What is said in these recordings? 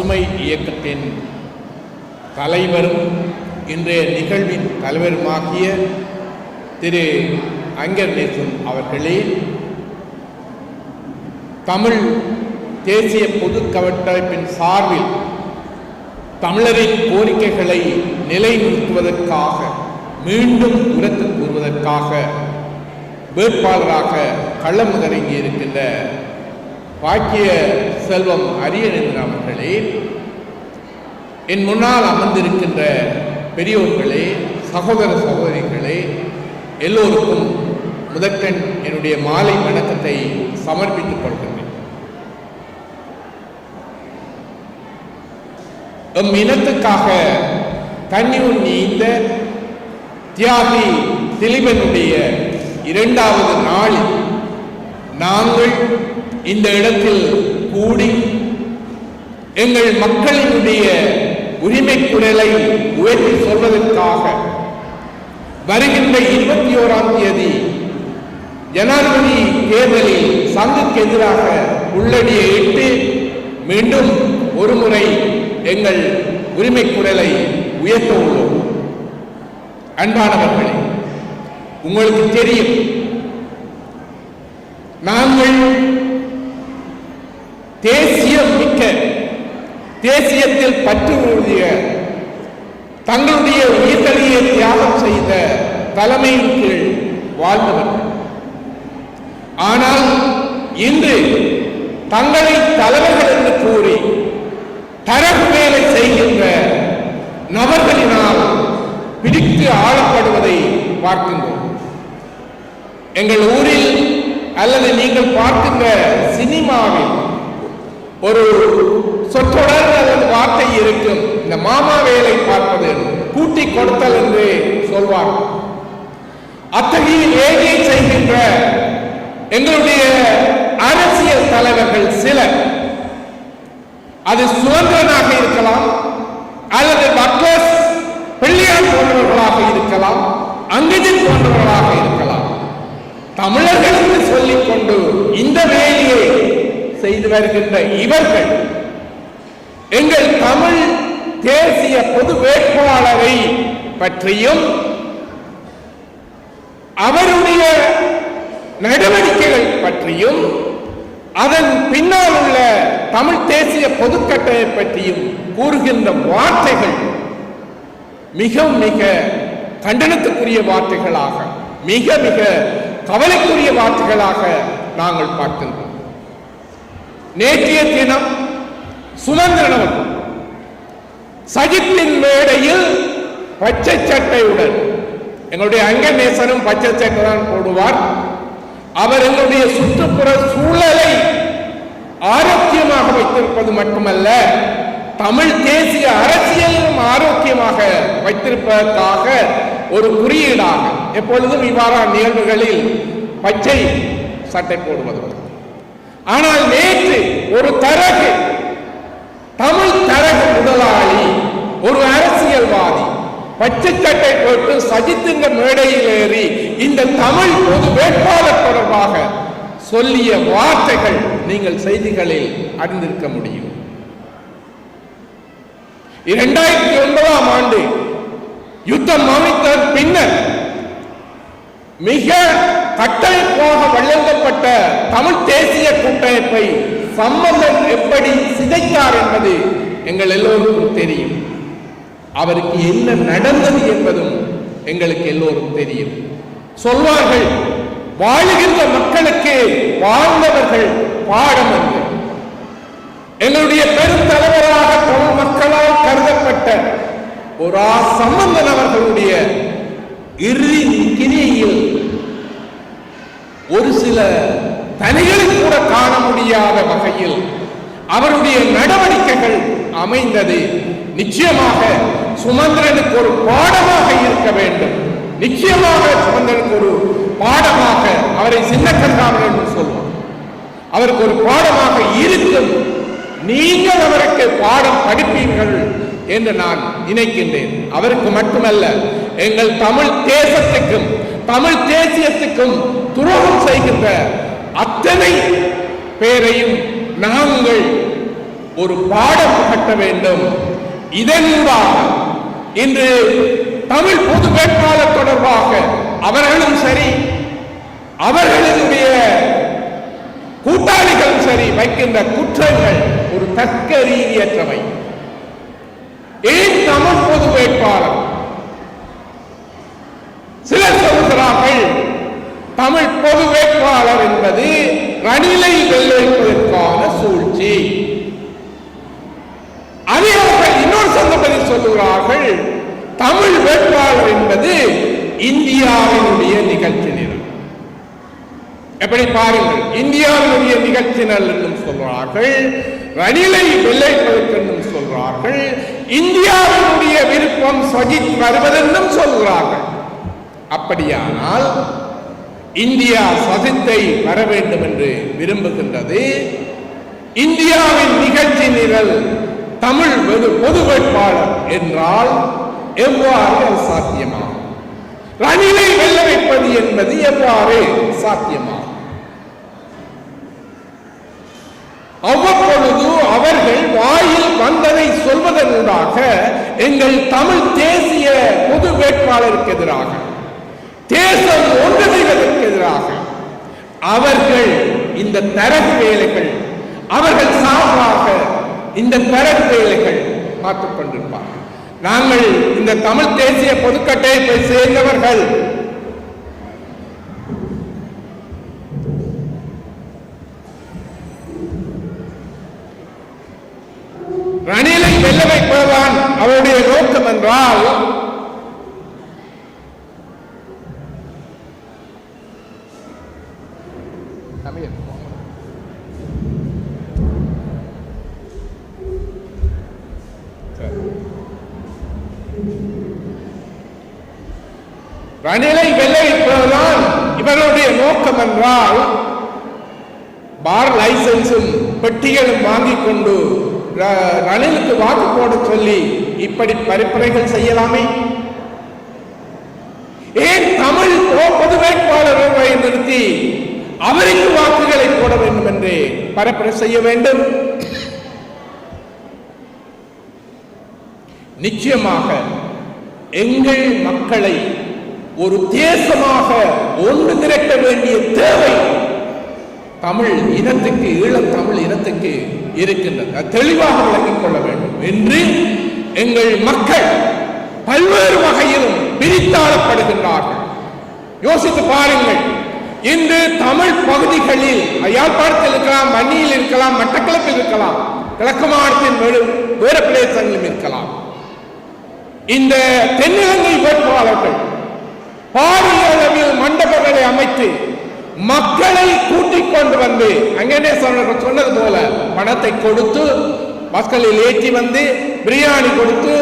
பசுமை இயக்கத்தின் தலைவரும் இன்றைய நிகழ்வின் தலைவருமாகிய திரு அங்கர் நேசன் அவர்களே, தமிழ் தேசிய பொது கட்டமைப்பின் சார்பில் தமிழரின் கோரிக்கைகளை நிலைநிறுத்துவதற்காக மீண்டும் உரத்து கூறுவதற்காக வேட்பாளராக களமிறங்கி இருக்கின்ற பாக்கிய செல்வம் அரியநேந்திரன் அவர்களே, என் முன்னால் அமர்ந்திருக்கின்ற பெரியோர்களே, சகோதர சகோதரிகளே, எல்லோருக்கும் முதற்கண் என்னுடைய மாலை வணக்கத்தை சமர்ப்பித்துக் கொள்கின்றேன். எம் இனத்துக்காக கண்ணீர் நீந்த தியாகி திலீபனுடைய 2வது நாளில் நாங்கள் இந்த இடத்தில் கூடி எங்கள் மக்களினுடைய உரிமை குரலை உயர்த்தி சொல்வதற்காக வருகின்ற 21ஆம் தேதி ஜனாதிபதி தேர்தலில் சங்குக்கு எதிராக உள்ளடியை இட்டு மீண்டும் ஒருமுறை எங்கள் உரிமை குரலை உயர்த்த உள்ளோம். அன்பானவர்களே, உங்களுக்கு தெரியும், நாங்கள் தேசியம் மிக்க, தேசியத்தில் பற்று ஊதிய, தங்களுடைய உயிர்களையே தியாகம் செய்த தலைமையின் கீழ் வாழ்ந்தவர்கள். ஆனால் இன்று தங்களை தலைவர்கள் என்று கூறி தரப்பு வேலை செய்கின்ற நபர்களினால் பிடித்து ஆளப்படுவதை பார்க்கின்றோம். எங்கள் ஊரில் அல்லது நீங்கள் பார்க்கின்ற சினிமாவில் ஒரு சொற்றொடர் அல்லது வார்த்தை இருக்கும், இந்த மாமா வேலை பார்ப்பது கூட்டி கொடுத்தல் என்று சொல்வார்கள். அத்தகைய வேலையை செய்கின்ற எங்களுடைய அரசியல் தலைவர்கள் சிலர், அது சுதந்திரனாக இருக்கலாம் அல்லது பக்லஸ் பிள்ளையார் போன்றவர்களாக இருக்கலாம், அங்கஜன் போன்றவர்களாக இருக்கலாம், தமிழர்கள் என்று சொல்லிக் கொண்டு இந்த வேலையை செய்து வருகின்ற இவர்கள் எங்கள் தமிழ் தேசிய பொது வேட்பாளரை பற்றியும் அவருடைய நடவடிக்கைகள் பற்றியும் அதன் பின்னால் உள்ள தமிழ் தேசிய பொதுக்கட்டளை பற்றியும் கூறுகின்ற வார்த்தைகள் மிக மிக கண்டனத்துக்குரிய வார்த்தைகளாக, மிக மிக கவலைக்குரிய வார்த்தைகளாக நாங்கள் பார்க்கின்றோம். நேற்றைய தினம் சுமந்திரன் சஜித்தின் மேடையில் பச்சை சட்டையுடன், எங்களுடைய அங்கர் நேசனும் பச்சை சட்டை தான் போடுவார், அவர் எங்களுடைய சுற்றுப்புற சூழலை ஆரோக்கியமாக வைத்திருப்பது மட்டுமல்ல, தமிழ் தேசிய அரசியலும் ஆரோக்கியமாக வைத்திருப்பதற்காக ஒரு குறியீடாக எப்பொழுதும் இவ்வாறான நிகழ்வுகளில் பச்சை சட்டை போடுவது. ஆனால் நேற்று ஒரு தரகு, தமிழ் தரகு முதலாளி, ஒரு அரசியல்வாதி பச்சை சட்டை போட்டு சஜித்தின் மேடையில் ஏறி இந்த தமிழ் பொது வேட்பாளர் தொடர்பாக சொல்லிய வார்த்தைகள் நீங்கள் செய்திகளில் அறிந்திருக்க முடியும். 2009ஆம் ஆண்டு யுத்தம் அமைத்த பின்னர் மிக கட்டமைப்பாக வழங்கப்பட்ட தமிழ் தேசிய கூட்டமைப்பை சம்பந்தன் எப்படி சிதைத்தார் என்பது எங்கள் எல்லோருக்கும் தெரியும். அவருக்கு என்ன நடந்தது என்பதும் எங்களுக்கு எல்லோரும் தெரியும். சொல்வார்கள், வாழுகின்ற மக்களுக்கு வாழ்ந்தவர்கள் பாடம் என்று. எங்களுடைய பெருந்தலைவராக தமிழ் மக்களால் கருதப்பட்ட ஒரு சம்பந்தன் அவர்களுடைய இறுதி கிரியில் ஒரு சில தனிகளில் கூட காண முடியாத வகையில் அவருடைய நடவடிக்கைகள் அமைந்தது. நிச்சயமாக சுமந்திரனுக்கு ஒரு பாடமாக இருக்க வேண்டும். நிச்சயமாக சுமந்திரனுக்கு ஒரு பாடமாக, அவரை சின்ன கண்டாமல் என்று சொல்வார், அவருக்கு ஒரு பாடமாக இருக்கும். நீங்கள் அவருக்கு பாடம் படிப்பீர்கள் என்று நான் நினைக்கின்றேன். அவருக்கு மட்டுமல்ல, எங்கள் தமிழ் தேசத்துக்கும் தமிழ் தேசியத்துக்கும் துரோகம் செய்கின்ற அத்தனை பேரையும் நாங்கள் ஒரு பாடம் கட்ட வேண்டும். இதனூடாக இன்று தமிழ் பொது வேட்பாளர் தொடர்பாக அவர்களும் சரி, அவர்களுடைய கூட்டாளிகளும் சரி வைக்கின்ற குற்றங்கள் ஒரு தர்க்க ரீதியற்றவை. ஏன் தமிழ் பொது வேட்பாளர்? சிலர் சொல்கிறார்கள் தமிழ் பொது வேட்பாளர் என்பது ரணிலை வெல்லுவதற்கான சூழ்ச்சி. அதே அவர்கள் இன்னொரு சந்தர்ப்பத்தில் சொல்லுகிறார்கள் தமிழ் வேட்பாளர் என்பது இந்தியாவினுடைய நிகழ்ச்சி நிரல். எப்படி பாருங்கள், இந்தியாவினுடைய நிகழ்ச்சி நிரல் என்றும் சொல்கிறார்கள், ரணிலை வெல்லுவதற்கென்றும் சொல்கிறார்கள், இந்தியாவினுடைய விருப்பம் சஜித் வருவதென்றும் சொல்கிறார்கள். அப்படியானால் இந்தியா சஜித்தை வர வேண்டும் என்று விரும்புகின்றது. இந்தியாவின் நிகழ்ச்சி நிரல் தமிழ் பொது வேட்பாளர் என்றால் எவ்வாறு அது சாத்தியமாகும்? ரணிலை வெல்ல வைப்பது என்பது எவ்வாறு சாத்தியமாகும்? அவ்வப்பொழுது அவர்கள் வாயில் வந்ததை சொல்வதனூடாக எங்கள் தமிழ் தேசிய பொது வேட்பாளருக்கு எதிராக, தேசம் ஒன்றிணைவதற்கு எதிராக அவர்கள் இந்த தரகு வேலைகள், அவர்கள் சார்பாக இந்த தரகு வேலைகள் பார்த்துக் கொண்டிருப்பார்கள். நாங்கள் இந்த தமிழ் தேசிய பொதுக்கட்டமைப்பை சேர்ந்தவர்கள் ரணிலை வெல்ல வைப்பதுதான் அவருடைய நோக்கம் என்றால் ரணிலை வெல்ல வைப்பதுதான் இவருடைய நோக்கம் என்றால் பார் லைசன்ஸும் பெட்டிகளும் வாங்கிக் கொண்டு ரணிலுக்கு வாக்கு போட சொல்லி இப்படி பரிப்புரைகள் செய்யலாமே? ஏன் தமிழ் பொது வேட்பாளரை நிறுத்தி அவருக்கு வாக்குகளை போட வேண்டும் என்று பரப்புரை செய்ய வேண்டும்? நிச்சயமாக எங்கள் மக்களை ஒரு தேசமாக ஒன்று திரட்ட வேண்டிய தேவை தமிழ் இனத்துக்கு, ஈழத் தமிழ் இனத்துக்கு இருக்கின்றது. தெளிவாக விளங்கிக் கொள்ள வேண்டும் என்று எங்கள் மக்கள் பல்வேறு வகையிலும் பிரித்தாளப்படுகின்றார்கள். யோசித்து பாருங்கள், இன்று தமிழ் பகுதிகளில் யாழ்ப்பாணத்தில் இருக்கலாம், மண்ணியில் இருக்கலாம், மட்டக்களப்பில் இருக்கலாம், கிழக்கு மாவட்டத்தின் வேறு பிரதேசங்களிலும் இருக்கலாம். இந்த தென்னிலங்கை வேட்பாளர்கள் பாரிய அளவில் மண்டபங்களை அமைத்து மக்களை கூட்டிக் கொண்டு வந்து அங்கே சொன்னது போல பணத்தை கொடுத்து மக்களில் ஏற்றி வந்து பிரியாணி கொடுத்து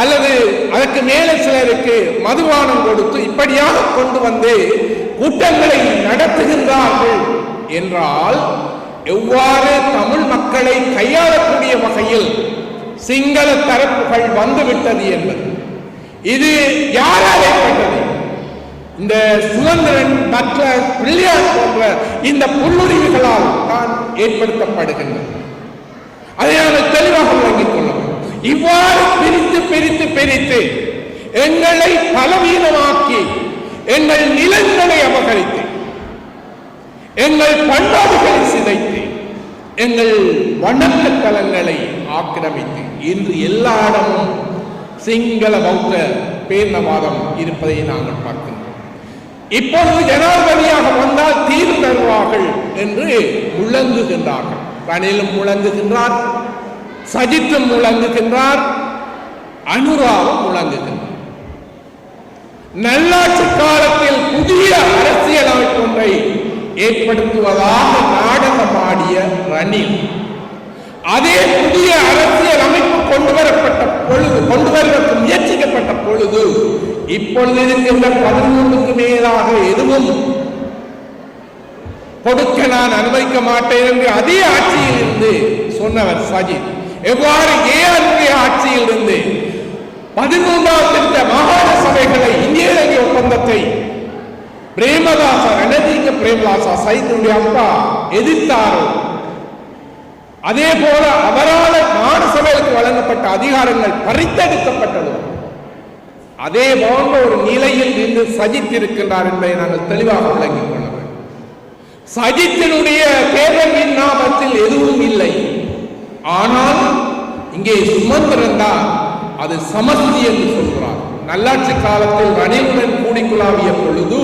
அல்லது அதற்கு மேலே சிலருக்கு மதுபானம் கொடுத்து இப்படியாக கொண்டு வந்து கூட்டங்களை நடத்துகின்றார்கள் என்றால் எவ்வாறு தமிழ் மக்களை கையாளக்கூடிய வகையில் சிங்கள தரப்புகள் வந்துவிட்டது என்பது இது யாரால் ஏற்பட்டது? இந்த சுதந்திரன் மற்ற பிள்ளையார் போன்ற இந்த புல்லுரிமைகளால் தான் ஏற்படுத்தப்படுகின்றது. அதை நாங்கள் தெளிவாக விளங்கிக் கொள்ளவும், இவ்வாறு பிரித்து பிரித்து பிரித்து எங்களை பலவீனமாக்கி எங்கள் நிலங்களை அபகரித்து எங்கள் பண்பாடுகளை சிதைத்து எங்கள் வணக்க தலங்களை ஆக்கிரமித்து இன்று எல்லா இடமும் சிங்கள பௌத்த பேரினவாதம் இருப்பதை நாங்கள் பார்க்கின்றோம். இப்பொழுது ஜனாதிபதியாக வந்தால் தீர்வு தருவார்கள் என்று முழங்குகின்றார்கள். ரணிலும் முழங்குகின்றார், சஜித்தும் முழங்குகின்றார், அனுராவும் முழங்குகின்றார். நல்லாட்சி காலத்தில் புதிய அரசியல் அமைப்பு ஒன்றை ஏற்படுத்துவதாக நாடகமாடிய ரணில் அதே புதிய அரசியல் அமைப்பு கொண்டுவருவதற்கு முயற்சிக்கப்பட்ட பொழுது இப்பொழுது இருக்கின்ற 13க்கு மேலாக எதுவும் கொடுக்க நான் அனுமதிக்க மாட்டேன் என்று அதே ஆட்சியில் இருந்து சொன்னவர் சஜித் எவ்வாறு ஏஆருடைய ஆட்சியில் இருந்து 13ஆம் திருத்த மாகாண சபைகளை இந்திய இலங்கை ஒப்பந்தத்தை பிரேமதாசா ரணதீங்க பிரேமதாசா சைதனுடைய அப்பா எதிர்த்தாரோ அதே போல அவரால் மாநிலசபைக்கு வழங்கப்பட்ட அதிகாரங்கள் பறித்தெடுக்கப்பட்டது. அதே போன்ற ஒரு நிலையில் இன்று சஜித் இருக்கின்றார் என்பதை நாங்கள் தெளிவாக விளங்கிக் கொள்ள வேண்டும். சஜித்தினுடைய தேர்தல் விண்ணாபத்தில் எதுவும் இல்லை. ஆனால் இங்கே சுமந்திரன் தான் அது சமஸ்தி என்று சொல்கிறார். நல்லாட்சி காலத்தில் ரணிலுடன் கூடிக்குழாவிய பொழுது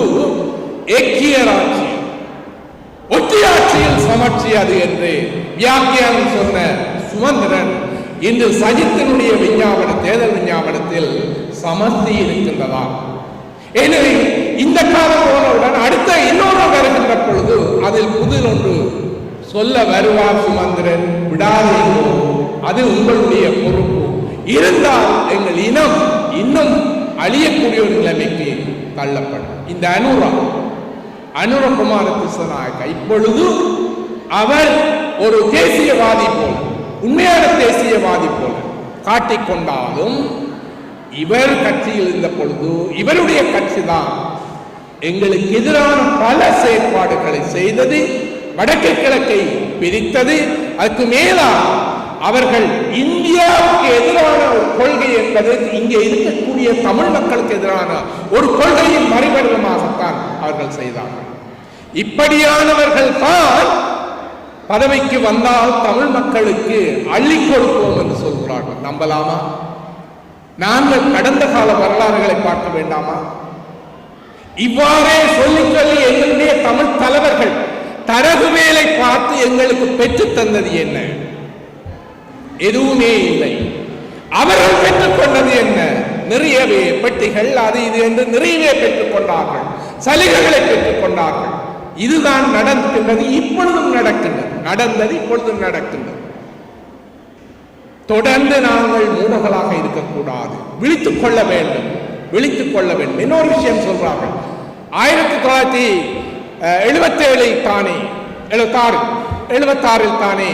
ஏக்கிய ராட்சி ஒற்றையாட்சியில் சமர்ச்சி அது என்று வியாக்கியானம் சொன்ன சுமந்திரன் இன்று சஜித்தினுடைய விஞ்ஞாபன தேர்தல் விஞ்ஞாபனத்தில் சமஸ்தி இருக்கின்றதா? எனவே இந்த காலம் போனவுடன் அடுத்த இன்னொரு வருகின்ற பொழுது அதில் புதிர் ஒன்று சொல்ல வருவார் சுமந்திரன். விடாதீங்கோ, அது உங்களுடைய பொறுப்பு. இருந்தால் எங்கள் இனம் இன்னும் அழியக்கூடிய ஒரு நிலைமைக்கு தள்ளப்படும். இந்த அனுரகுமார திசாநாயக்க இப்பொழுது அவர் ஒரு தேசியவாதி போல, உண்மையான தேசியவாதி போல காட்டிக்கொண்டாலும் இவர் கட்சியில் இருந்த பொழுது இவருடைய கட்சி தான் எங்களுக்கு எதிரான பல செயற்பாடுகளை செய்தது, வடக்கு கிழக்கை பிரித்தது. அதுக்கு மேலா அவர்கள் இந்தியாவுக்கு எதிரான ஒரு கொள்கை என்பது இங்கே இருக்கக்கூடிய தமிழ் மக்களுக்கு எதிரான ஒரு கொள்கையின் மறுபடிவமாகத்தான் அவர்கள் செய்தார்கள். இப்படியானவர்கள் தான் பதவிக்கு வந்தால் தமிழ் மக்களுக்கு அள்ளி கொடுப்போம் என்று சொல்கிறார்கள். நம்பலாமா? நாங்கள் கடந்த கால வரலாறுகளை பார்க்க வேண்டாமா? இவ்வாறே சொல்லி சொல்லி எங்களுடைய தமிழ் தலைவர்கள் தரகு வேலை பார்த்து எங்களுக்கு பெற்று தந்தது என்ன? எதுவுமே இல்லை. அவர்கள் பெற்றுக் கொண்டது என்ன? நிறையவே பெட்டிகள் அது இது என்று நிறையவே பெற்றுக் கொண்டார்கள், சலுகைகளை பெற்றுக் கொண்டார்கள். இதுதான் நடக்கின்றது, இப்பொழுதும் நடக்கின்றது, நடந்தது இப்பொழுதும் நடக்கின்றது. தொடர்ந்து நாங்கள் மூடர்களாக இருக்கக்கூடாது, விழித்துக் கொள்ள வேண்டும், விழித்துக் கொள்ள வேண்டும். இன்னொரு விஷயம் சொல்றார்கள், 1977 தானே 76 தானே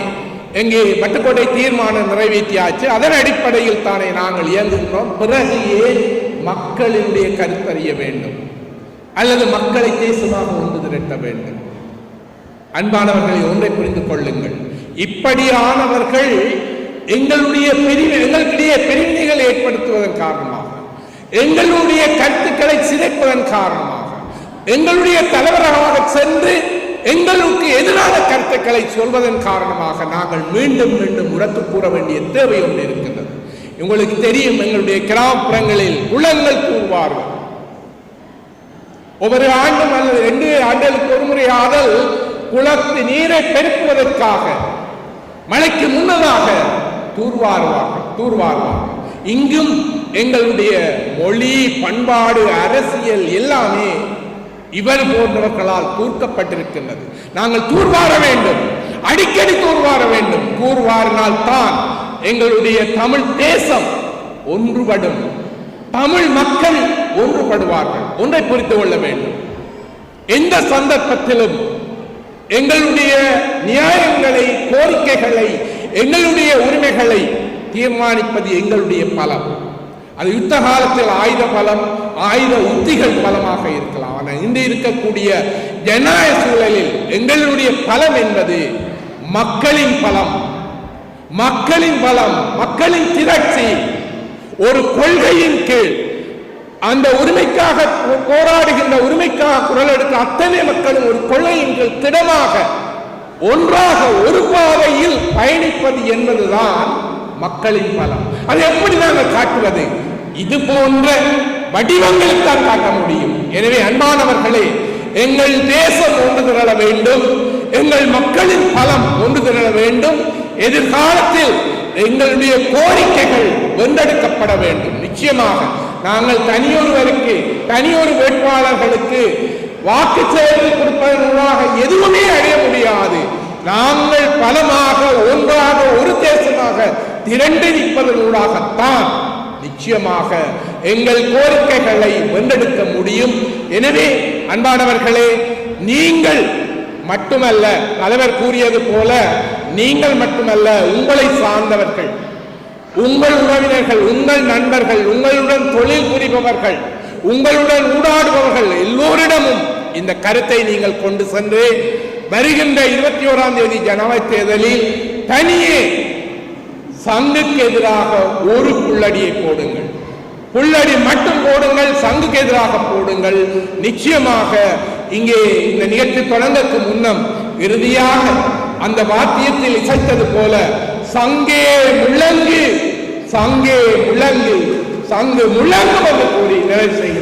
எங்கே பட்டுக்கோட்டை தீர்மானம் நிறைவேற்றியாச்சு, அதன் அடிப்படையில் தானே நாங்கள் இயங்குகிறோம். பிறகு ஏன் மக்களினுடைய கருத்தறிய வேண்டும் அல்லது மக்களை தேசமாக ஒன்று திரட்ட வேண்டும்? அன்பானவர்களை ஒன்றை புரிந்து கொள்ளுங்கள், இப்படியானவர்கள் எங்களுக்கிடையே பிரிவினைகள் ஏற்படுத்துவதன் காரணமாக, எங்களுடைய கருத்துக்களை சிதைப்பதன் காரணமாக, எங்களுடைய தலைவராக சென்று எங்களுக்கு எதிரான கருத்துக்களை சொல்வதன் காரணமாக நாங்கள் மீண்டும் மீண்டும் உரத்து கூற வேண்டிய தேவை ஒன்று இருக்கின்றது. உங்களுக்கு தெரியும், எங்களுடைய கிராமப்புறங்களில் குளங்கள் கூறுவார்கள். ஒவ்வொரு ஆண்டும் அல்லது 2 ஆண்டுகளுக்கு ஒரு முறையாதல் குளத்து நீரை பெருக்குவதற்காக மழைக்கு முன்னதாக தூர்வாருவார்கள். இங்கும் எங்களுடைய மொழி, பண்பாடு, அரசியல் எல்லாமே இவர் போன்றவர்களால் தூர்க்கப்பட்டிருக்கின்றது. நாங்கள் தூர்வார வேண்டும், அடிக்கடி தூர்வார வேண்டும். தூர்வாரினால் தான் எங்களுடைய தமிழ் தேசம் ஒன்றுபடும், தமிழ் மக்கள் ஒன்றுபடுவார்கள். ஒன்றை புரிந்து கொள்ள வேண்டும், எந்த சந்தர்ப்பத்திலும் எங்களுடைய நியாயங்களை, கோரிக்கைகளை, எங்களுடைய உரிமைகளை தீர்மானிப்பது எங்களுடைய பலம். அது யுத்த காலத்தில் ஆயுத பலம், ஆயுத உத்திகள் பலமாக இருக்கலாம். ஆனால் இன்று இருக்கக்கூடிய ஜனநாயக சூழலில் எங்களுடைய பலம் என்பது மக்களின் பலம், மக்களின் பலம், மக்களின் திரட்சி. ஒரு கொள்கையின் கீழ் அந்த உரிமைக்காக போராடுகின்ற, உரிமைக்காக குரல் எடுக்க அத்தனை மக்களும் ஒரு கொள்கையின் கீழ் திடமாக ஒன்றாக ஒரு பாதையில் பயணிப்பது என்பதுதான் மக்களின் பலம். அது எப்படி நாங்கள் காட்டுவது? இது போன்ற வடிவங்களில் தான் காட்ட முடியும். எனவே அன்பானவர்களே, எங்கள் தேசம் ஒன்று திரள வேண்டும், எங்கள் மக்களின் பலம் ஒன்று திரள வேண்டும். எதிர்காலத்தில் எங்களுடைய கோரிக்கைகள் வென்றெடுக்கப்பட வேண்டும். நிச்சயமாக நாங்கள் தனியொரு வேட்பாளர்களுக்கு வாக்கு சேவை கொடுப்பதற்காக எதுவுமே அடைய முடியாது. நாங்கள் பலமாக, ஒன்றாக, ஒரு தேசமாக திரண்டு நிற்பதற்காகத்தான் நிச்சயமாக எங்கள் கோரிக்கைகளை வென்றெடுக்க முடியும். எனவே அன்பானவர்களே, நீங்கள் மட்டுமல்ல, தலைவர் கூறியது போல நீங்கள் மட்டுமல்ல, உங்களை சார்ந்தவர்கள், உங்கள் உறவினர்கள், உங்கள் நண்பர்கள், உங்களுடன் தொழில் புரிபவர்கள், உங்களுடன் ஊடாடுபவர்கள் எல்லோரிடமும் இந்த கருத்தை நீங்கள் கொண்டு சென்று வருகின்ற 21ஆம் தேதி ஜனவரி தேர்தலில் தனியே சங்குக்கு எதிராக ஒரு புள்ளடியை போடுங்கள், புள்ளடி மட்டும் போடுங்கள், சங்குக்கு எதிராக போடுங்கள். நிச்சயமாக இங்கே இந்த நிகழ்ச்சி தொடங்கக்கு முன்னம் இறுதியாக அந்த வாத்தியத்தில் இசைத்தது போல சங்கே முழங்கு, சங்கே முழங்கு, சங்கு முழங்கு என்று கூறி நிறைவு செய்கிறேன்.